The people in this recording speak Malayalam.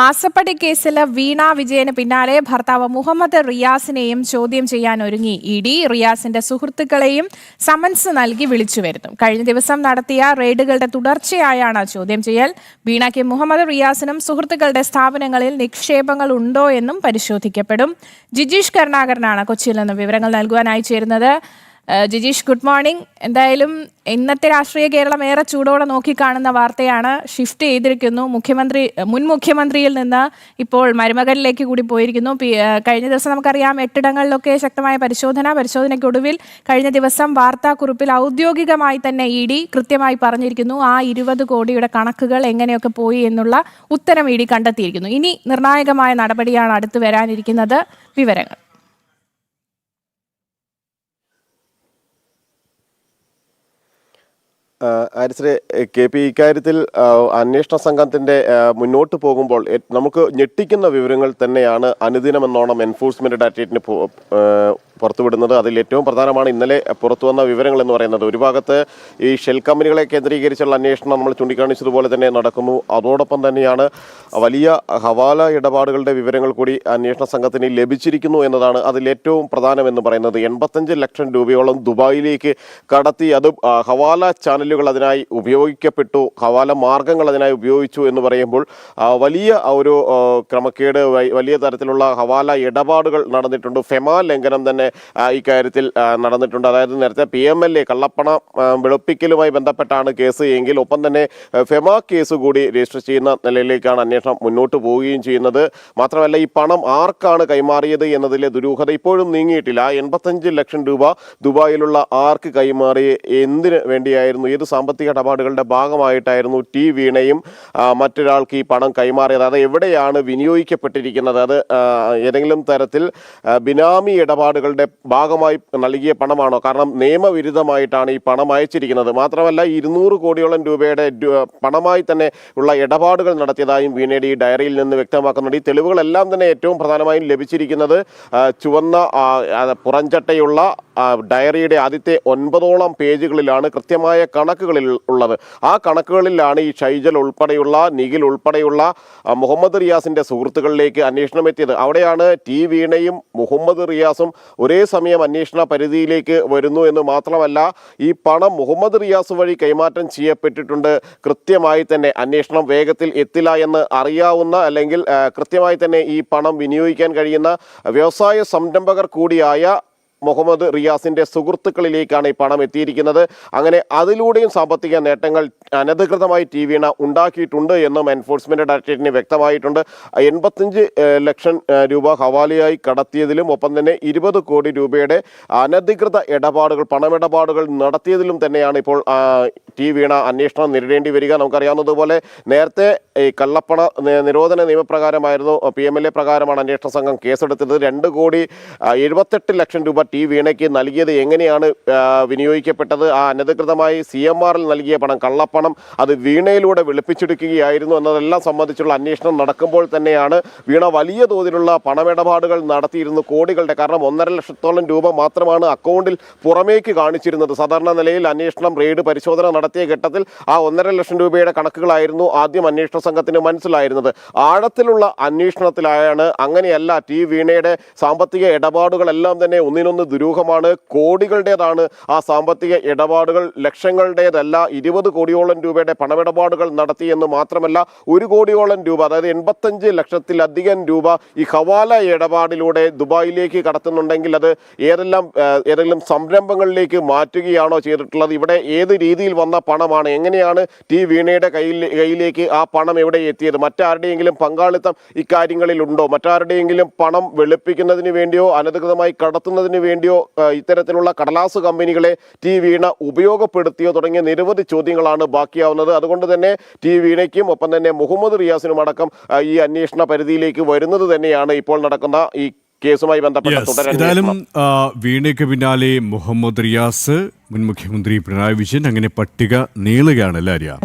മാസപ്പടി കേസിൽ വീണ വിജയന് പിന്നാലെ ഭർത്താവ് മുഹമ്മദ് റിയാസിനെയും ചോദ്യം ചെയ്യാൻ ഒരുങ്ങി ഇഡി. റിയാസിന്റെ സുഹൃത്തുക്കളെയും സമൻസ് നൽകി വിളിച്ചു വരുത്തും. കഴിഞ്ഞ ദിവസം നടത്തിയ റെയ്ഡുകളുടെ തുടർച്ചയായാണ് ചോദ്യം ചെയ്യൽ. വീണയ്ക്ക് മുഹമ്മദ് റിയാസിനും സുഹൃത്തുക്കളുടെ സ്ഥാപനങ്ങളിൽ നിക്ഷേപങ്ങൾ ഉണ്ടോ എന്നും പരിശോധിക്കപ്പെടും. ജിജീഷ് കരുണാകരനാണ് കൊച്ചിയിൽ നിന്ന് വിവരങ്ങൾ നൽകുവാനായി ചേരുന്നത്. Jijeesh, good morning. എന്തായാലും ഇന്നത്തെ രാഷ്ട്രീയ കേരളം ഏറെ ചൂടോടെ നോക്കിക്കാണുന്ന വാർത്തയാണ്. ഷിഫ്റ്റ് ചെയ്തിരിക്കുന്നു. മുൻ മുഖ്യമന്ത്രിയിൽ നിന്ന് ഇപ്പോൾ മരുമകനിലേക്ക് കൂടി പോയിരിക്കുന്നു. കഴിഞ്ഞ ദിവസം നമുക്കറിയാം 8 ഇടങ്ങളിലൊക്കെ ശക്തമായ പരിശോധനയ്ക്കൊടുവിൽ കഴിഞ്ഞ ദിവസം വാർത്താക്കുറിപ്പിൽ ഔദ്യോഗികമായി തന്നെ ഇഡി കൃത്യമായി പറഞ്ഞിരിക്കുന്നു. ആ 20 കോടിയുടെ കണക്കുകൾ എങ്ങനെയൊക്കെ പോയി എന്നുള്ള ഉത്തരം ഇഡി കണ്ടെത്തിയിരിക്കുന്നു. ഇനി നിർണായകമായ നടപടിയാണ് അടുത്ത് വരാനിരിക്കുന്നത്. വിവരങ്ങൾ ആരിസിലെ കെ പി ഇക്കാര്യത്തിൽ അന്വേഷണ സംഘത്തിന്റെ മുന്നോട്ട് പോകുമ്പോൾ നമുക്ക് ഞെട്ടിക്കുന്ന വിവരങ്ങൾ തന്നെയാണ് അനുദിനമെന്നോണം എൻഫോഴ്സ്മെന്റ് ഡയറക്ടറേറ്റിന് പുറത്തുവിടുന്നത്. അതിൽ ഏറ്റവും പ്രധാനമാണ് ഇന്നലെ പുറത്തു വന്ന വിവരങ്ങൾ എന്ന് പറയുന്നത്. ഒരു ഭാഗത്ത് ഈ ഷെൽ കമ്പനികളെ കേന്ദ്രീകരിച്ചുള്ള അന്വേഷണം നമ്മൾ ചൂണ്ടിക്കാണിച്ചതുപോലെ തന്നെ നടക്കുന്നു. അതോടൊപ്പം തന്നെയാണ് വലിയ ഹവാല ഇടപാടുകളുടെ വിവരങ്ങൾ കൂടി അന്വേഷണ സംഘത്തിന് ലഭിച്ചിരിക്കുന്നു എന്നതാണ് അതിൽ ഏറ്റവും പ്രധാനമെന്ന് പറയുന്നത്. 85 ലക്ഷം രൂപയോളം ദുബായിലേക്ക് കടത്തി, അത് ഹവാല ചാനലുകൾ അതിനായി ഉപയോഗിക്കപ്പെട്ടു, ഹവാല മാർഗങ്ങൾ അതിനായി ഉപയോഗിച്ചു എന്ന് പറയുമ്പോൾ വലിയ ഒരു ക്രമക്കേട്, വലിയ തരത്തിലുള്ള ഹവാല ഇടപാടുകൾ നടന്നിട്ടുണ്ട്. ഫെമ ലംഘനം തന്നെ ഇക്കാര്യത്തിൽ നടന്നിട്ടുണ്ട്. അതായത് നേരത്തെ PMLA കള്ളപ്പണം വെളുപ്പിക്കലുമായി ബന്ധപ്പെട്ടാണ് കേസ് എങ്കിൽ ഒപ്പം തന്നെ ഫെമ കേസ് കൂടി രജിസ്റ്റർ ചെയ്യുന്ന നിലയിലേക്കാണ് അന്വേഷണം മുന്നോട്ട് പോവുകയും ചെയ്യുന്നത്. മാത്രമല്ല ഈ പണം ആർക്കാണ് കൈമാറിയത് എന്നതിലെ ദുരൂഹത ഇപ്പോഴും നീങ്ങിയിട്ടില്ല. 85 ലക്ഷം രൂപ ദുബായിലുള്ള ആർക്ക് കൈമാറി, എന്തിനു വേണ്ടിയായിരുന്നു, ഏത് സാമ്പത്തിക ഇടപാടുകളുടെ ഭാഗമായിട്ടായിരുന്നു ടി വീണയും മറ്റൊരാൾക്ക് ഈ പണം കൈമാറിയത്, അത് എവിടെയാണ് വിനിയോഗിക്കപ്പെട്ടിരിക്കുന്നത്, അത് ഏതെങ്കിലും തരത്തിൽ ബിനാമി ഇടപാടുകളുടെ ഭാഗമായി നൽകിയ പണമാണോ? കാരണം നിയമവിരുദ്ധമായിട്ടാണ് ഈ പണം അയച്ചിരിക്കുന്നത്. മാത്രമല്ല 200 കോടിയോളം രൂപയുടെ പണമായി തന്നെ ഉള്ള ഇടപാടുകൾ നടത്തിയതായും വീണയുടെ ഈ ഡയറിയിൽ നിന്ന് വ്യക്തമാക്കുന്നുണ്ട്. ഈ തെളിവുകളെല്ലാം തന്നെ ഏറ്റവും പ്രധാനമായും ലഭിച്ചിരിക്കുന്നത് ചുവന്ന പുറംചട്ടയുള്ള ഡയറിയുടെ ആദ്യത്തെ 9ഓളം പേജുകളിലാണ് കൃത്യമായ കണക്കുകളിൽ ഉള്ളത്. ആ കണക്കുകളിലാണ് ഈ ഷൈജൽ ഉൾപ്പെടെയുള്ള, നിഖിൽ ഉൾപ്പെടെയുള്ള മുഹമ്മദ് റിയാസിന്റെ സുഹൃത്തുക്കളിലേക്ക് അന്വേഷണം എത്തിയത്. അവിടെയാണ് ടി വീണയും മുഹമ്മദ് റിയാസും ഒരേ സമയം അന്വേഷണ പരിധിയിലേക്ക് വരുന്നു എന്ന് മാത്രമല്ല, ഈ പണം മുഹമ്മദ് റിയാസ് വഴി കൈമാറ്റം ചെയ്യപ്പെട്ടിട്ടുണ്ട്. കൃത്യമായി തന്നെ അന്വേഷണം വേഗത്തിൽ എത്തില്ല എന്ന് അറിയാവുന്ന, അല്ലെങ്കിൽ കൃത്യമായി തന്നെ ഈ പണം വിനിയോഗിക്കാൻ കഴിയുന്ന വ്യവസായ സംരംഭകർ കൂടിയായ മുഹമ്മദ് റിയാസിന്റെ സുഹൃത്തുക്കളിലേക്കാണ് ഈ പണം എത്തിയിരിക്കുന്നത്. അങ്ങനെ അതിലൂടെയും സാമ്പത്തിക നേട്ടങ്ങൾ അനധികൃതമായി ടി വീണ ഉണ്ടാക്കിയിട്ടുണ്ട് എന്നും എൻഫോഴ്സ്മെന്റ് ഡയറക്ടറേറ്റിന് വ്യക്തമായിട്ടുണ്ട്. 85 ലക്ഷം രൂപ ഹവാലയായി കടത്തിയതിലും ഒപ്പം തന്നെ 20 കോടി രൂപയുടെ അനധികൃത ഇടപാടുകൾ, പണമിടപാടുകൾ നടത്തിയതിലും തന്നെയാണ് ഇപ്പോൾ ടി വീണ അന്വേഷണം നേരിടേണ്ടി വരിക. നമുക്കറിയാവുന്നതുപോലെ നേരത്തെ ഈ കള്ളപ്പണ നിരോധന നിയമപ്രകാരമായിരുന്നു, PMLA പ്രകാരമാണ് അന്വേഷണ സംഘം കേസെടുത്തത്. 2,78 ലക്ഷം രൂപ ടി വീണയ്ക്ക് നൽകിയത് എങ്ങനെയാണ് വിനിയോഗിക്കപ്പെട്ടത്, ആ അനധികൃതമായി CMRൽ നൽകിയ പണം, കള്ളപ്പണം, അത് വീണയിലൂടെ വെളുപ്പിച്ചെടുക്കുകയായിരുന്നു എന്നതെല്ലാം സംബന്ധിച്ചുള്ള അന്വേഷണം നടക്കുമ്പോൾ തന്നെയാണ് വീണ വലിയ തോതിലുള്ള പണമിടപാടുകൾ നടത്തിയിരുന്നു, കോടികളുടെ. കാരണം 1.5 ലക്ഷത്തോളം രൂപ മാത്രമാണ് അക്കൗണ്ടിൽ പുറമേക്ക് കാണിച്ചിരുന്നത്. സാധാരണ നിലയിൽ അന്വേഷണം റെയ്ഡ് പരിശോധന നടത്തിയ ഘട്ടത്തിൽ ആ 1.5 ലക്ഷം രൂപയുടെ കണക്കുകളായിരുന്നു ആദ്യം അന്വേഷണ സംഘത്തിന് മനസ്സിലായിരുന്നത്. ആഴത്തിലുള്ള അന്വേഷണത്തിലാണ് അങ്ങനെയല്ല, ടി വീണയുടെ സാമ്പത്തിക ഇടപാടുകളെല്ലാം തന്നെ ഒന്നിനൊന്ന് ദുരൂഹമാണ്, കോടികളുടേതാണ് ആ സാമ്പത്തിക ഇടപാടുകൾ, ലക്ഷങ്ങളുടേതല്ല. 20 കോടിയോളം രൂപയുടെ പണമിടപാടുകൾ നടത്തിയെന്ന് മാത്രമല്ല 1 കോടിയോളം രൂപ, അതായത് 85 ലക്ഷത്തിലധികം രൂപ ഈ ഹവാല ഇടപാടിലൂടെ ദുബായിലേക്ക് കടത്തുന്നുണ്ടെങ്കിൽ അത് ഏതെങ്കിലും സംരംഭങ്ങളിലേക്ക് മാറ്റുകയാണോ ചെയ്തിട്ടുള്ളത്? ഇവിടെ ഏത് രീതിയിൽ വന്ന പണമാണ്, എങ്ങനെയാണ് ടി വീണയുടെ കയ്യിലേക്ക് ആ പണം എവിടെ എത്തിയത്? മറ്റാരുടെയെങ്കിലും പങ്കാളിത്തം ഇക്കാര്യങ്ങളിൽ ഉണ്ടോ? മറ്റാരുടെയെങ്കിലും പണം വെളുപ്പിക്കുന്നതിന് വേണ്ടിയോ അനധികൃതമായി കടത്തുന്നതിന് വേണ്ടിയോ ഇത്തരത്തിലുള്ള കടലാസ് കമ്പനികളെ ടി വീണ ഉപയോഗപ്പെടുത്തിയോ തുടങ്ങിയ നിരവധി ചോദ്യങ്ങളാണ് ബാക്കിയാവുന്നത്. അതുകൊണ്ട് തന്നെ ടി വീണയ്ക്കും ഒപ്പം തന്നെ മുഹമ്മദ് റിയാസിനും അടക്കം ഈ അന്വേഷണ പരിധിയിലേക്ക് വരുന്നത് തന്നെയാണ് ഇപ്പോൾ നടക്കുന്ന ഈ കേസുമായി ബന്ധപ്പെട്ട ഏതായാലും വീണയ്ക്ക് പിന്നാലെ മുഹമ്മദ് റിയാസ്, മുൻ മുഖ്യമന്ത്രി പിണറായി വിജയൻ, അങ്ങനെ പട്ടിക നീളുകയാണ് എല്ലാവരും.